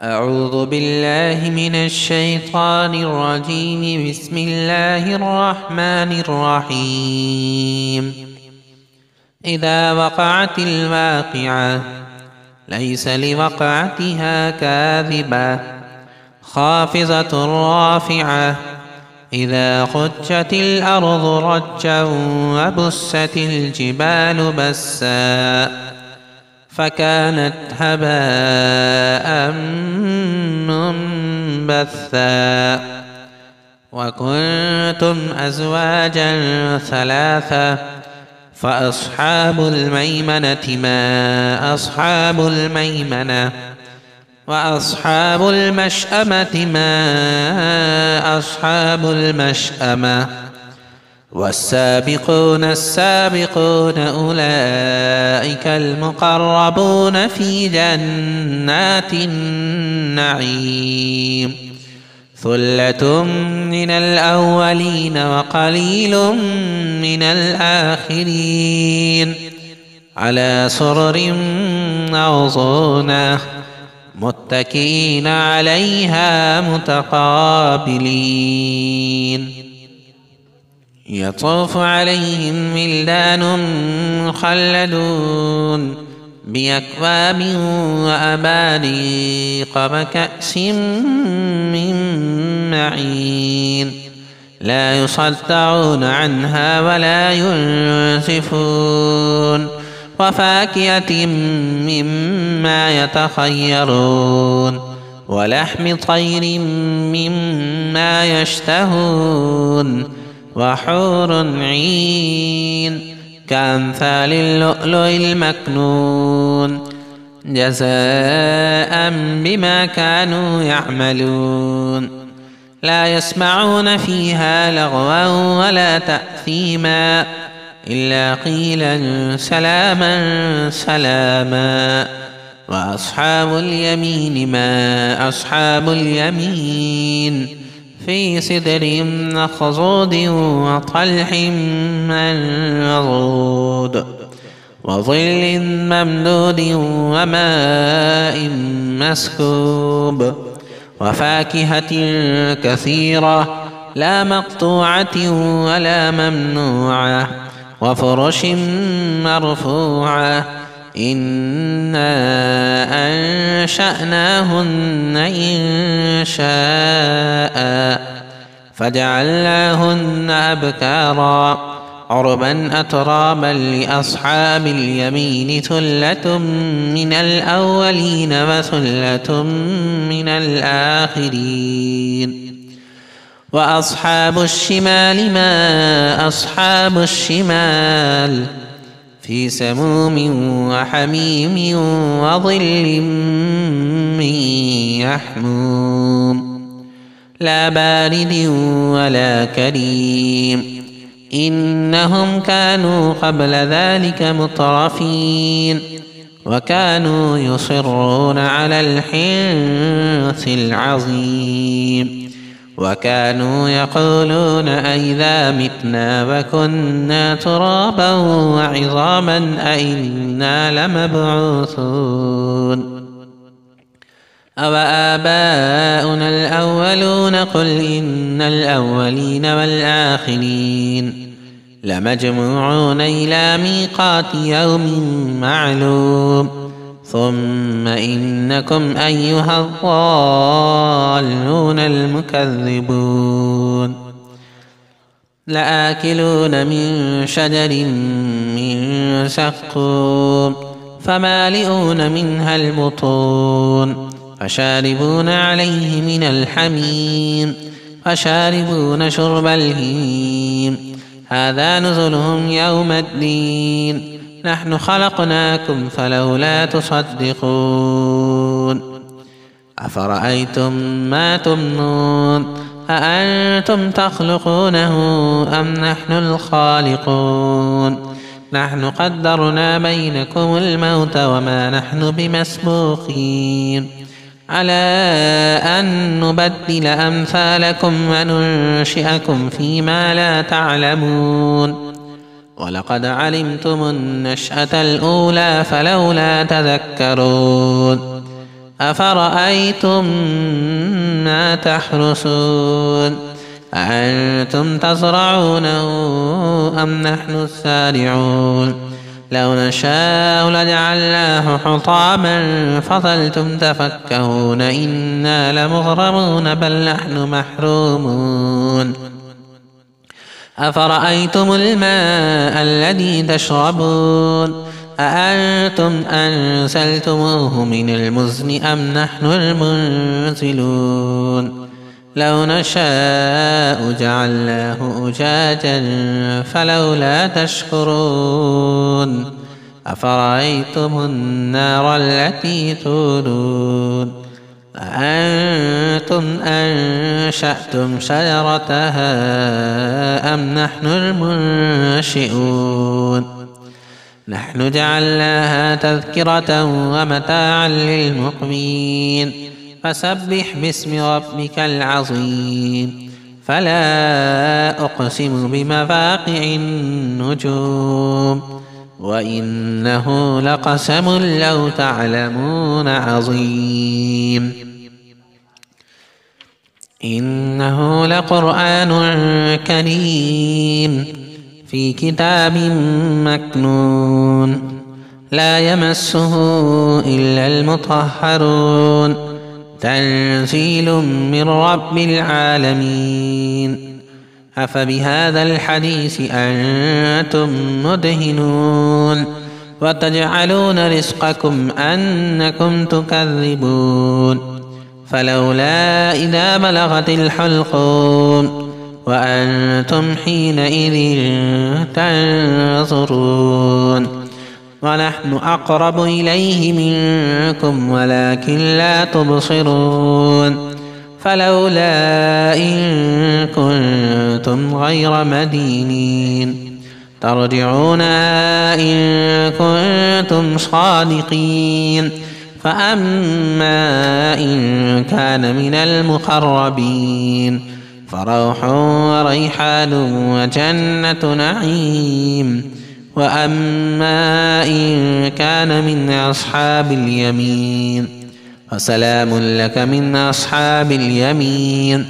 أعوذ بالله من الشيطان الرجيم. بسم الله الرحمن الرحيم. إذا وقعت الواقعة ليس لوقعتها كاذبة خافضة رافعة. إذا رجت الأرض رجا وبست الجبال بسا فكانت هباء منبثا. وكنتم أزواجا ثلاثة فأصحاب الميمنة ما أصحاب الميمنة وأصحاب المشأمة ما أصحاب المشأمة. والسابقون السابقون أولئك المقربون في جنات النعيم. ثلة من الأولين وقليل من الآخرين. على سرر موضونة متكئين عليها متقابلين. يطوف عليهم ولدان مخلدون بأكواب وأباريق وكأس من معين. لا يصدعون عنها ولا ينزفون. وفاكهة مما يتخيرون ولحم طير مما يشتهون. وحور عين كأمثال اللؤلؤ المكنون جزاء بما كانوا يعملون. لا يسمعون فيها لغوا ولا تأثيما إلا قيلا سلاما سلاما. وأصحاب اليمين ما أصحاب اليمين في سدر مخضود وطلح منضود وظل ممدود وماء مسكوب. وفاكهة كثيرة لا مقطوعة ولا ممنوعة. وفرش مرفوعة. إنا أنشأناهن إنشاء فجعلناهن أبكارا عربا أترابا. لأصحاب اليمين ثلة من الأولين وثلة من الآخرين. وأصحاب الشمال ما أصحاب الشمال في سموم وحميم وظل من يحموم لا بارد ولا كريم. إنهم كانوا قبل ذلك مترفين وكانوا يصرون على الحنث العظيم. وكانوا يقولون أئذا متنا وكنا ترابا وعظاما أئنا لمبعوثون أوآباؤنا الأولون. قل إن الأولين والآخرين لمجموعون إلى ميقات يوم معلوم. ثم إنكم أيها الضالون المكذبون لآكلون من شجر من زقوم فمالئون منها البطون فشاربون عليه من الحميم فشاربون شرب الهيم. هذا نزلهم يوم الدين. نحن خلقناكم فلولا تصدقون. أفرأيتم ما تمنون أأنتم تخلقونه أم نحن الخالقون. نحن قدرنا بينكم الموت وما نحن بمسبوقين على أن نبدل أمثالكم وننشئكم فيما لا تعلمون. ولقد علمتم النشأة الأولى فلولا تذكرون. أفرأيتم ما تحرثون أأنتم تزرعونه أم نحن الزارعون لو نشاء لجعلناه حطاما فظلتم تفكهون إنا لمغرمون بل نحن محرومون أفرأيتم الماء الذي تشربون أأنتم أنزلتموه من المزن أم نحن المنزلون لو نشاء جعلناه أجاجا فلولا تشكرون أفرأيتم النار التي تورون أأنتم أنشأتم شجرتها أم نحن المنشئون نحن جعلناها تذكرة ومتاعا للمقوين فسبح باسم ربك العظيم فلا أقسم بمواقع النجوم وإنه لقسم لو تعلمون عظيم إنه لقرآن كريم في كتاب مكنون لا يمسه إلا المطهرون تنزيل من رب العالمين أفبهذا الحديث أنتم مدهنون وتجعلون رزقكم أنكم تكذبون فلولا إذا بلغت الحلقوم وأنتم حينئذ تنظرون ونحن أقرب إليه منكم ولكن لا تبصرون فلولا إن كنتم غير مدينين ترجعونها إن كنتم صادقين فأما إن كان من المقربين فروح وريحان وجنة نعيم وأما إن كان من أصحاب اليمين فسلام لك من أصحاب اليمين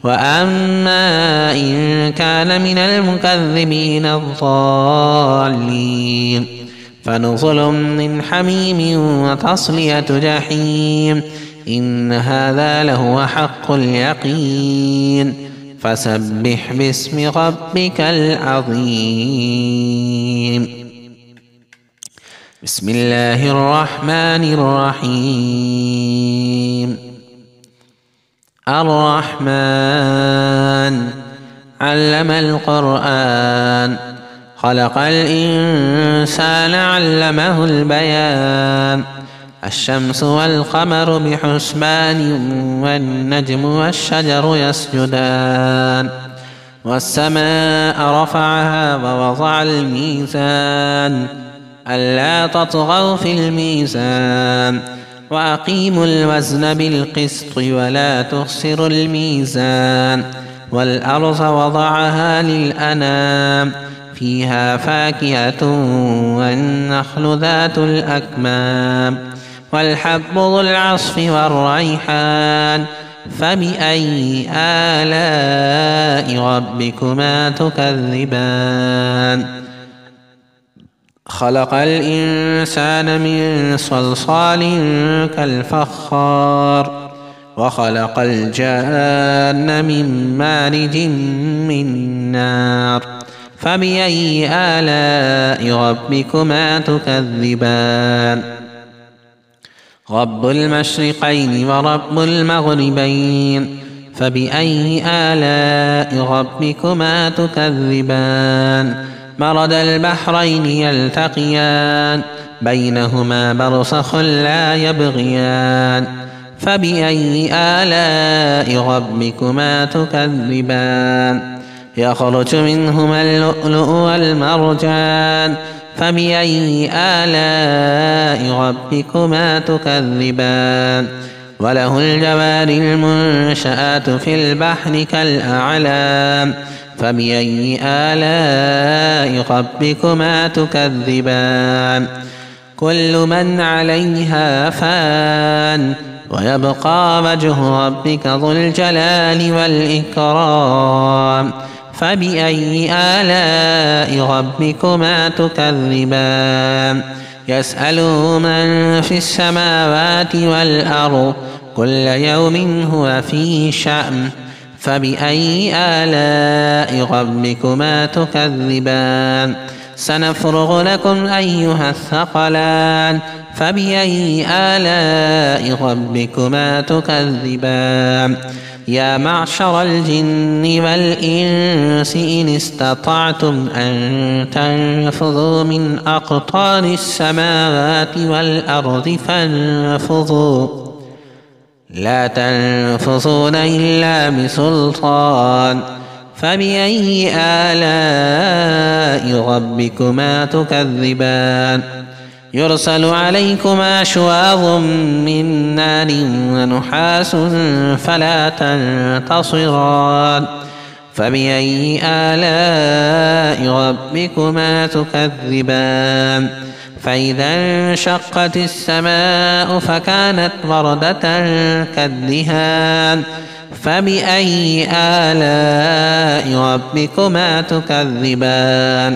وأما إن كان من المكذبين الضالين فنزل من حميم وتصلية جحيم إن هذا لهو حق اليقين فسبح باسم ربك العظيم بسم الله الرحمن الرحيم الرحمن علم القرآن خلق الإنسان علمه البيان الشمس والقمر بحسبان والنجم والشجر يسجدان والسماء رفعها ووضع الميزان ألا تطغوا في الميزان وأقيموا الوزن بالقسط ولا تخسروا الميزان والأرض وضعها للأنام فيها فاكهة والنخل ذات الأكمام والحب ذو العصف والريحان فبأي آلاء ربكما تكذبان خلق الإنسان من صلصال كالفخار وخلق الجان من مارج من نار فبأي آلاء ربكما تكذبان رب المشرقين ورب المغربين فبأي آلاء ربكما تكذبان مرج البحرين يلتقيان بينهما برزخ لا يبغيان فبأي آلاء ربكما تكذبان يخرج منهما اللؤلؤ والمرجان فبأي آلاء ربكما تكذبان وله الجوار المنشآت في البحر كالأعلام فبأي آلاء ربكما تكذبان كل من عليها فان ويبقى وجه ربك ذو الجلال والإكرام. فبأي آلاء ربكما تكذبان؟ يسأله من في السماوات والأرض كل يوم هو في شأن. فبأي آلاء ربكما تكذبان؟ سنفرغ لكم أيها الثقلان. فبأي آلاء ربكما تكذبان؟ يا معشر الجن والإنس إن استطعتم أن تنفذوا من أقطار السماوات والأرض فانفذوا لا تنفذون إلا بسلطان. فبأي آلاء ربكما تكذبان؟ يرسل عليكما شواظ من نار ونحاس فلا تنتصران. فبأي آلاء ربكما تكذبان؟ فإذا انشقت السماء فكانت وردة كالدهان. فبأي آلاء ربكما تكذبان؟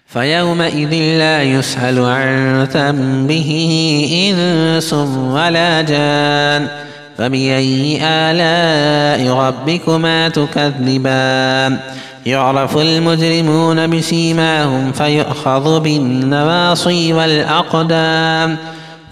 فيومئذ لا يسأل عن ذنبه إنس ولا جان. فبأي آلاء ربكما تكذبان؟ يعرف المجرمون بسيماهم فيؤخذ بالنواصي والأقدام.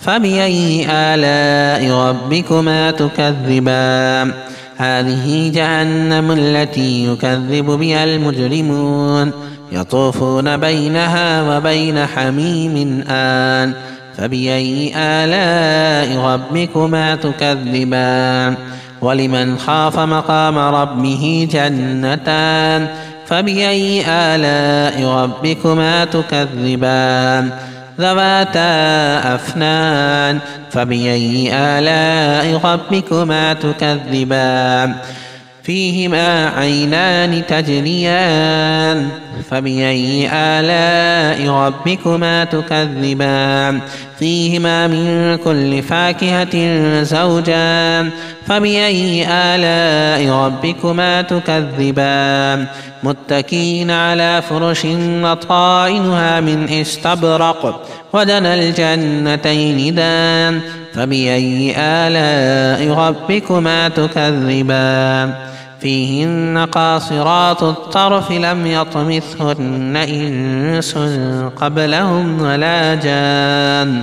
فبأي آلاء ربكما تكذبان؟ هذه جهنم التي يكذب بها المجرمون يطوفون بينها وبين حميم آن. فبأي آلاء ربكما تكذبان؟ ولمن خاف مقام ربه جنتان. فبأي آلاء ربكما تكذبان؟ ذواتا أفنان. فبأي آلاء ربكما تكذبان؟ فيهما عينان تجريان. فبأي آلاء ربكما تكذبان؟ فيهما من كل فاكهة زوجان. فبأي آلاء ربكما تكذبان؟ متكئين على فرش وطائنها من استبرق ودنا الجنتين دان. فبأي آلاء ربكما تكذبان؟ فيهن قاصرات الطرف لم يطمثهن إنس قبلهم ولا جان.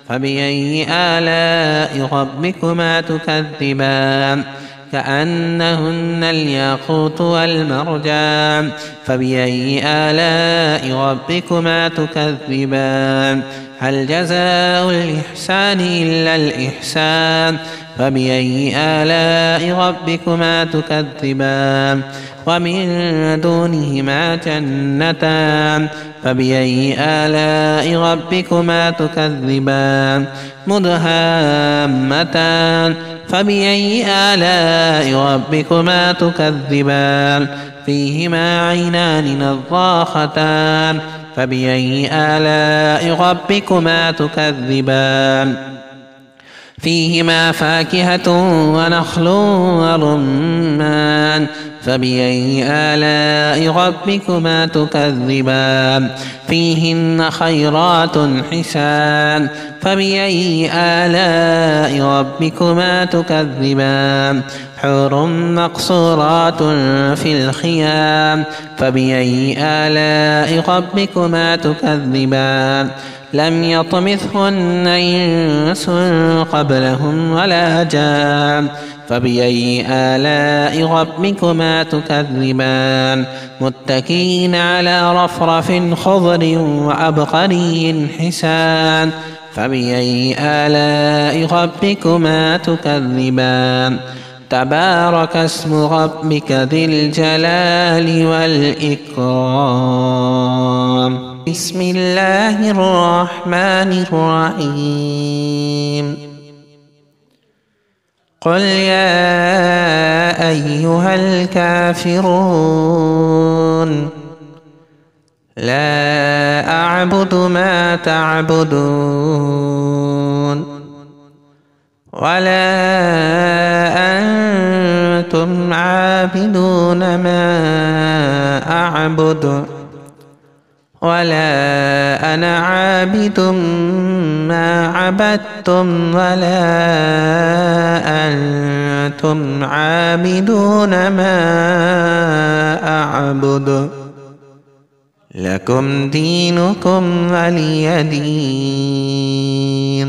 فبأي آلاء ربكما تكذبان؟ كأنهن الياقوت والمرجان. فبأي آلاء ربكما تكذبان؟ هل جزاء الإحسان إلا الإحسان؟ فبأي آلاء ربكما تكذبان؟ ومن دونهما جنتان. فبأي آلاء ربكما تكذبان؟ مدهامتان. فبأي آلاء ربكما تكذبان؟ فيهما عينان نضاختان. فبأي آلاء ربكما تكذبان؟ فيهما فاكهة ونخل ورمان. فبأي آلاء ربكما تكذبان؟ فيهن خيرات حسان. فبأي آلاء ربكما تكذبان؟ حور مقصورات في الخيام. فبأي آلاء ربكما تكذبان؟ لم يطمثهن إنس قبلهم ولا جان. فبأي آلاء ربكما تكذبان؟ متكئين على رفرف خضر وعبقري حسان. فبأي آلاء ربكما تكذبان؟ تبارك اسم ربك ذي الجلال والإكرام. بسم الله الرحمن الرحيم. قل يا أيها الكافرون لا أعبد ما تعبدون ولا أنتم عابدون ما أعبد ولا أنا عابد ما عبدتم ولا أنتم عابدون ما أعبد لكم دينكم ولي دين.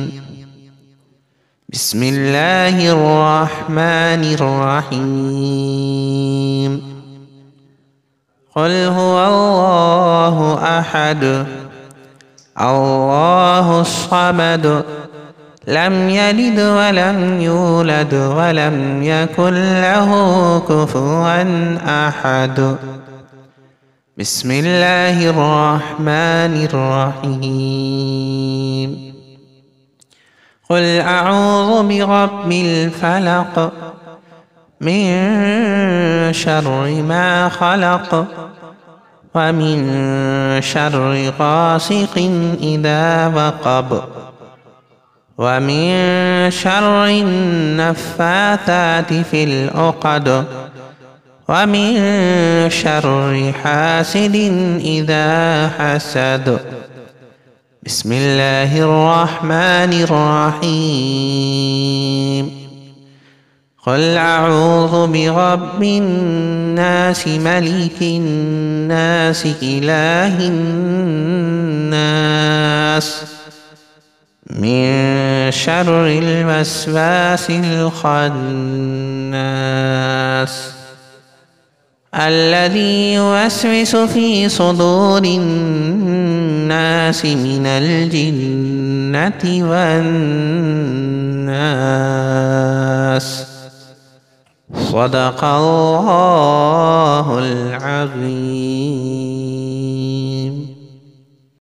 بسم الله الرحمن الرحيم. قل هو الله أحد الله الصمد لم يلد ولم يولد ولم يكن له كفوا أحد. بسم الله الرحمن الرحيم. قل أعوذ برب الفلق من شر ما خلق ومن شر غاسق إذا وقب ومن شر النفاثات في العقد ومن شر حاسد إذا حسد. بسم الله الرحمن الرحيم. قل أعوذ برب الناس ملك الناس إله الناس من شر الوسواس الخناس الذي يوسوس في صدور الناس من الجنة والناس. صدق الله